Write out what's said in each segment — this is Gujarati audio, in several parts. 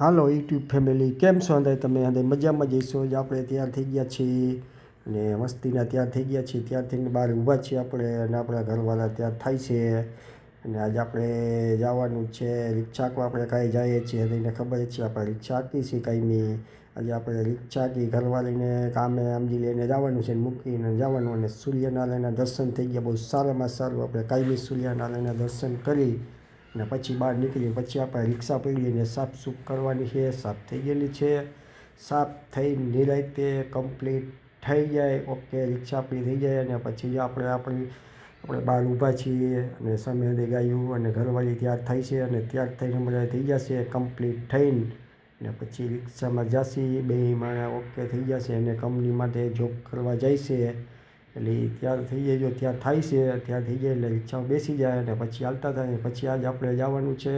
હાલો યુટ્યુબ ફેમિલી, કેમ છો? અંદર તમે અંદર મજામાં જઈશો જ. આપણે તૈયાર થઈ ગયા છીએ અને મસ્તીના તૈયાર થઈ ગયા છીએ. તૈયાર થઈને બહાર ઊભા છીએ આપણે અને આપણા ઘરવાળા તૈયાર થાય છે. અને આજે આપણે જવાનું છે રિક્ષા હાંકવા. આપણે કાંઈ જઈએ છીએ એને ખબર જ છે. આપણે રિક્ષા હાંકીએ છીએ કાંઈની. આજે આપણે રિક્ષા હાંકી ઘરવાળીને કામે સમજી લઈને જવાનું છે, મૂકીને જવાનું. અને સૂર્યનારાયણના દર્શન થઈ ગયા બહુ સારામાં સારું. આપણે કાયમી સૂર્યનારાયણના દર્શન કરી અને પછી બહાર નીકળી. પછી આપણે રિક્ષા પડીને સાફસૂફ કરવાની છે. સાફ થઈ ગયેલી છે. સાફ થઈ નિરાંતે કમ્પ્લીટ થઈ જાય, ઓકે, રિક્ષા આપણી થઈ જાય. અને પછી આપણે બહાર ઊભા છીએ અને સામે ગાયું અને ઘરવાળી તૈયાર થાય છે અને તૈયાર થઈને બધા થઈ જશે કમ્પ્લીટ થઈને. ને પછી રિક્ષામાં જશે, બે માણા ઓકે થઈ જશે અને કંપની માટે જોબ કરવા જાય છે. એટલે તૈયાર થઈ જાય, જો તૈયાર થાય છે, તૈયાર થઈ જાય એટલે રિક્ષામાં બેસી જાય અને પછી ચાલતા થાય. પછી આજે આપણે જવાનું છે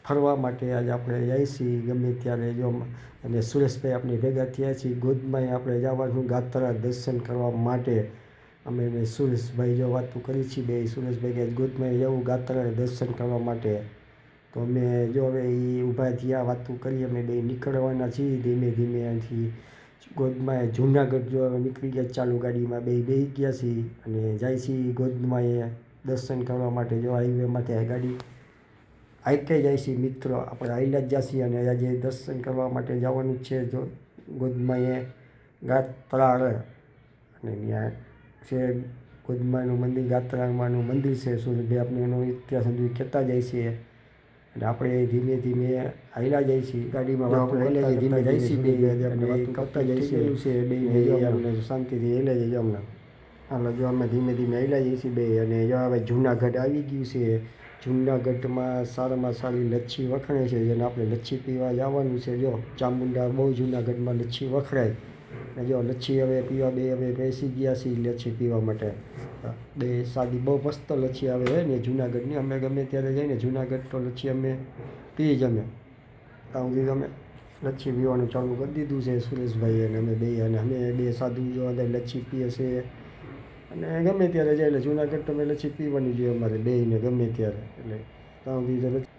ફરવા માટે. આજે આપણે જઈએ છીએ ગમે ત્યારે જો. અને સુરેશભાઈ આપણે ભેગા થયા છીએ ગોધમાં. આપણે જવાનું ગાત્રા દર્શન કરવા માટે. અમે સુરેશભાઈ જો વાતું કરી છીએ બે. સુરેશભાઈ કે ગોધમાં જવું ગાત્રા દર્શન કરવા માટે. તો અમે જો હવે એ ઊભા થયા, વાતું કરી. અમે બે નીકળવાના છીએ ધીમે ધીમે અહીંથી ગોધમાં. જુનાગઢ જો નીકળી ગયા ચાલુ ગાડીમાં, બે બેસી ગયા છીએ અને જાય છીએ ગોધમાં એ દર્શન કરવા માટે. જો હાઈવેમાંથી આ ગાડી હાઈકે જાય છે મિત્રો. આપણે હાઈલા જ જઈએ અને આજે દર્શન કરવા માટે જવાનું છે જો ગોધમાં એ ગાત્રાળ. અને ત્યાં છે ગોધમાનું મંદિર, ગાત્રામાનું મંદિર છે. સુરેશભાઈ આપણે એનો ઇતિહાસ હજુ કહેતા જાય છે. અને આપણે ધીમે ધીમે હાઈલા જાય છીએ ગાડીમાં. આપણે હાઈલા ધીમે જાય છીએ બે અને કરતા જાય છે બે. અમને શાંતિથી હાઈલા જાય અમને. હાલો જો અમે ધીમે ધીમે હાઈલા જઈએ છીએ બે. અને જો હવે જુનાગઢ આવી ગયું છે. જુનાગઢમાં સારામાં સારી લચ્છી વખણાય છે, જેને આપણે લચ્છી પીવા જવાનું છે. જો ચામુંડા બહુ જુનાગઢમાં લચ્છી વખણાય. અને જો લચ્છી હવે પીવા બે હવે બેસી ગયા છીએ લચ્છી પીવા માટે. બે સાદી બહુ મસ્ત લચ્છી આવે છે ને જુનાગઢની. અમે ગમે ત્યારે જઈને જુનાગઢ તો લચ્છી અમે પી જ. અમે ત્યાં સુધી અમે લચ્છી પીવાનું ચાલુ કરી દીધું છે સુરેશભાઈ અને અમે બે. અને અમે બે સાધુ જો અંદર લચ્છી પીએ છીએ અને ગમે ત્યારે જાય એટલે જુનાગઢ તો અમે લચ્છી પીવાની જોઈએ અમારે બેયને ગમે ત્યારે. એટલે ત્યાં સુધી તો લચ્છી.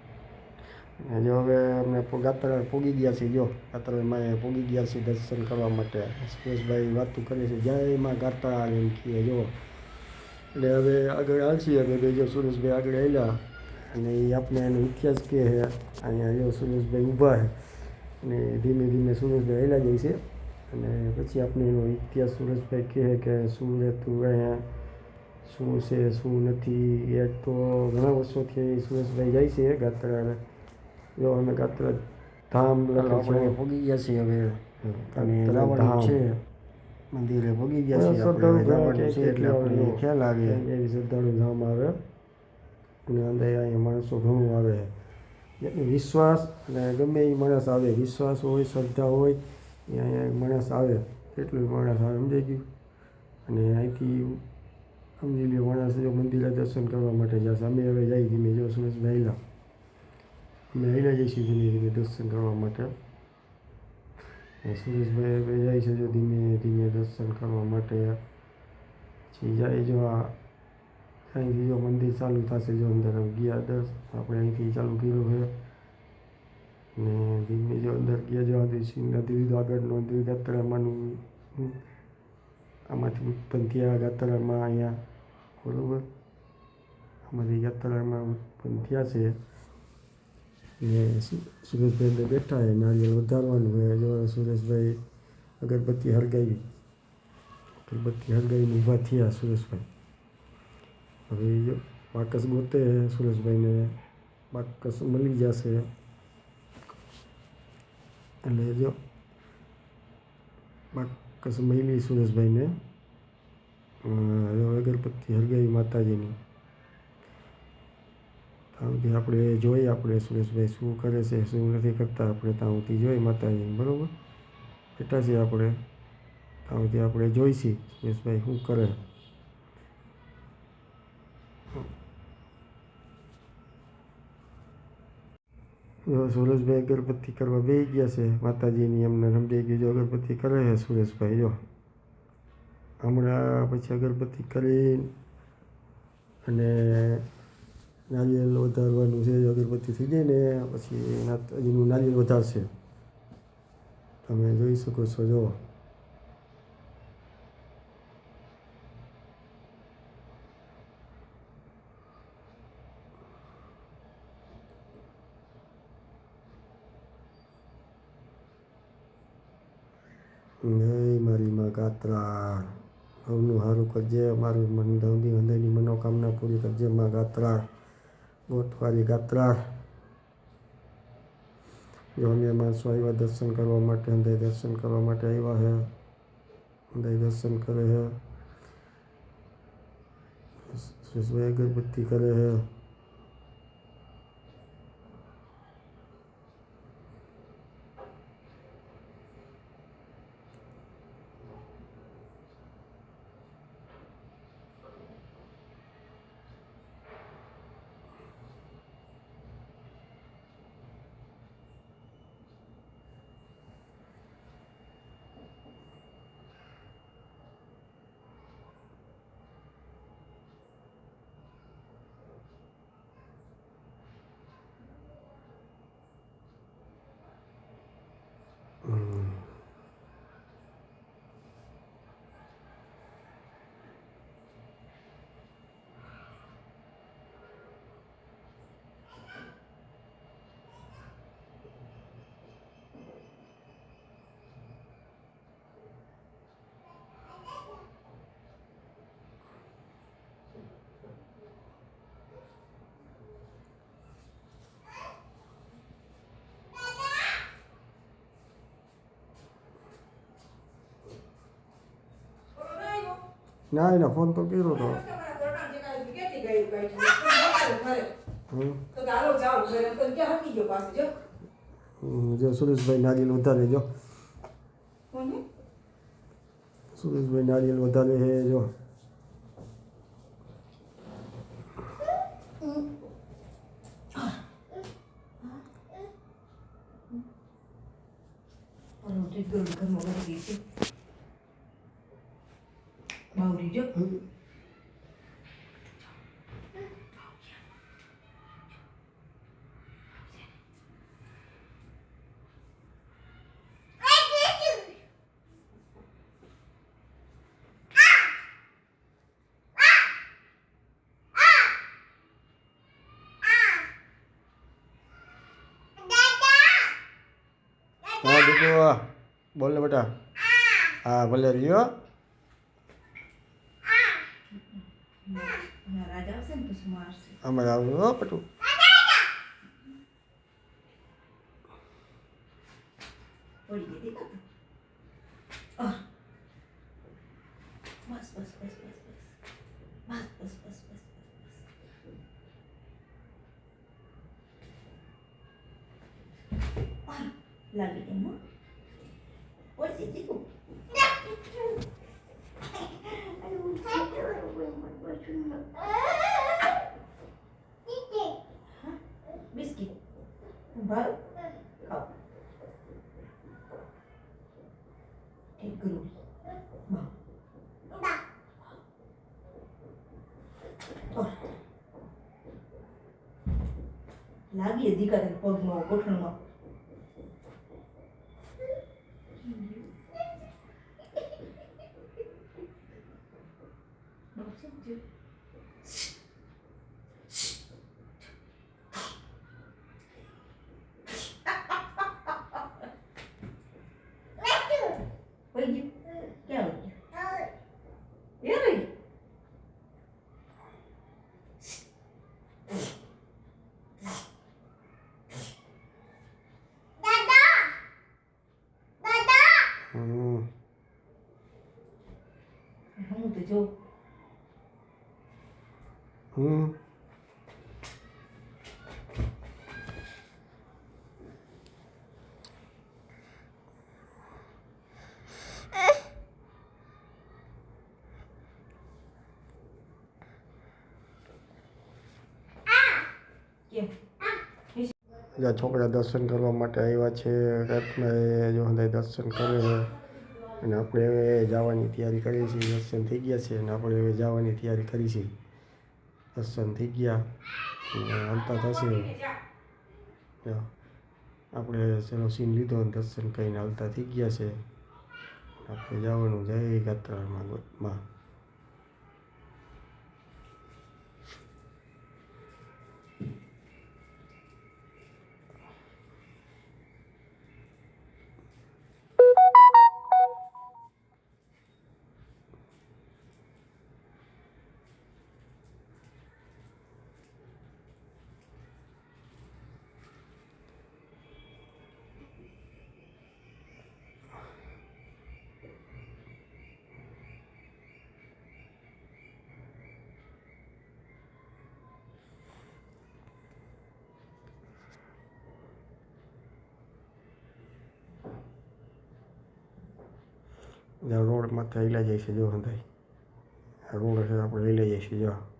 જો હવે અમને ગાત્રા પૂગી ગયા છે. જો ગાત્રામાં પૂગી ગયા છે દર્શન કરવા માટે. સુરેશભાઈ વાતું કરે છે જય માં ગાત્રા એમ કહે જો. એટલે હવે આગળ હાલશી. હવે બે જો સુરેશભાઈ આગળ હાલ્યા અને એ આપણે એનો ઇતિહાસ કહે છે. અહીંયા જો સુરેશભાઈ ઊભા છે અને ધીમે ધીમે સુરેશભાઈ હાલ્યા જાય છે. અને પછી આપણે એનો ઇતિહાસ સુરેશભાઈ કહે કે શું રહેતું અહીંયા, શું છે શું નથી. એ તો ઘણા વર્ષોથી સુરેશભાઈ જાય છે ગાત્રા. જો અમે ગાત્રા ધામ આપણે પહોંચી ગયા છીએ હવે. અને જવાનું છે મંદિરે પહોંચી ગયા છીએ આપણે. જવાનું છે એટલે આપણે ખ્યાલ આવે એવી શ્રદ્ધાળુ ધામ આવે. અને અંદર અહીંયા માણસો ઘણું આવે. વિશ્વાસ અને ગમે એ માણસ આવે, વિશ્વાસ હોય શ્રદ્ધા હોય એ અહીંયા માણસ આવે. કેટલું માણસ આવે સમજાઈ ગયું. અને અહીંથી સમજી લ્યો માણસ જો મંદિરે દર્શન કરવા માટે જશે. અમે હવે જઈ ધીમે જો સુરેશભાઈ હાલ્યા. અમે હાલ્યા જઈશું ધીમે ધીમે દર્શન કરવા માટે. સુરેશભાઈ હવે જાય છે જો ધીમે ધીમે દર્શન કરવા માટે. પછી જાય જો અહીંથી જો મંદિર ચાલુ થશે. જો અંદર ગયા આપણે અહીંથી ચાલુ કર્યું છે. ને ધીમે જો અંદર ગયા જો નદી આગળનું નદી ગાત્રામાંનું આમાંથી ઉત્પન્ન થયા ગાત્રામાં અહીંયા બરાબર. આમાંથી ગાત્રામાં ઉત્પન્ન થયા છે. ને સુરેશભાઈ અંદર બેઠા છે. નારિયેળ વધારવાનું હોય. જો સુરેશભાઈ અગરબત્તી હળગાવી, અગરબત્તી હળગાવીને ઊભા થયા સુરેશભાઈ. હવે જો બાકસ ગોતે સુરેશભાઈને, બાકસ મળી જશે. એટલે જો બાકસ મળી સુરેશભાઈને. અગરબત્તી હળગાવી માતાજીની. ત્યાં સુધી આપણે જોઈએ આપણે સુરેશભાઈ શું કરે છે શું નથી કરતા. આપણે ત્યાં સુધી જોઈએ માતાજીને બરાબર. બેઠા છીએ આપણે ત્યાં સુધી આપણે જોઈશી સુરેશભાઈ શું કરે. જો સુરેશભાઈ અગરબત્તી કરવા બેસી ગયા છે માતાજીની. એમને સમજાઈ ગયું. જો અગરબત્તી કરે છે સુરેશભાઈ. જો હમણાં પછી અગરબત્તી કરી અને નારિયેલ વધારવાનું છે. અગરબત્તી થઈ જાય ને પછી હજીનું નારિયેલ વધારશે. તમે જોઈ શકો છો. જો જય મારી માં ગાત્રા, સૌનું સારું કરજે. અમારું હૃદયની મનોકામના પૂરી કરજે માં ગાત્રા, ગોઠવારી ગાત્રા. જો અમે માણસો આવ્યા દર્શન કરવા માટે, હૃદય દર્શન કરવા માટે આવ્યા છે. હૃદય દર્શન કરે છે, અગરબત્તી કરે છે. ના એના ફોન તો કર્યો હતો. જો સુરેશભાઈ નારિયેલ વધારે, જો સુરેશભાઈ નારિયેલ વધારે છે. જો બાવરી જો હા દીકરો બોલ ને બેટા. હા ભલે રહ્યો. રાજા આવશે ને પછી મારશે. અમારે આવ્યું હો પટું. પડી ગઈ દેખાતું. બસ બસ બસ બસ બસ બસ બસ બસ બસ લાગી ગઈ હો. પડી દીકું. બિસ્કિટ ભાવ ખાઓ. એક ગુરુ લાગીએ દીકા તને પગમાં ગોઠણમાં. Oi, क्या हो गया? ये रही. હું તો જો છોકરા દર્શન કરવા માટે આવ્યા છે. રાતમાં જો હૃદય દર્શન કરે છે અને આપણે હવે જવાની તૈયારી કરીએ છીએ. દર્શન થઈ ગયા છે અને આપણે હવે જવાની તૈયારી કરી છે. દર્શન થઈ ગયા. હાલતા થશે જો આપણે ચલો સીન લીધો અને દર્શન કરીને હાલતા થઈ ગયા છે. આપણે જવાનું જય ગાત્રામાં. રોડ માથે હેલા જાય છે જો હંધાઈ. આ રોડ છે આપણે હેલા જાય છે જો.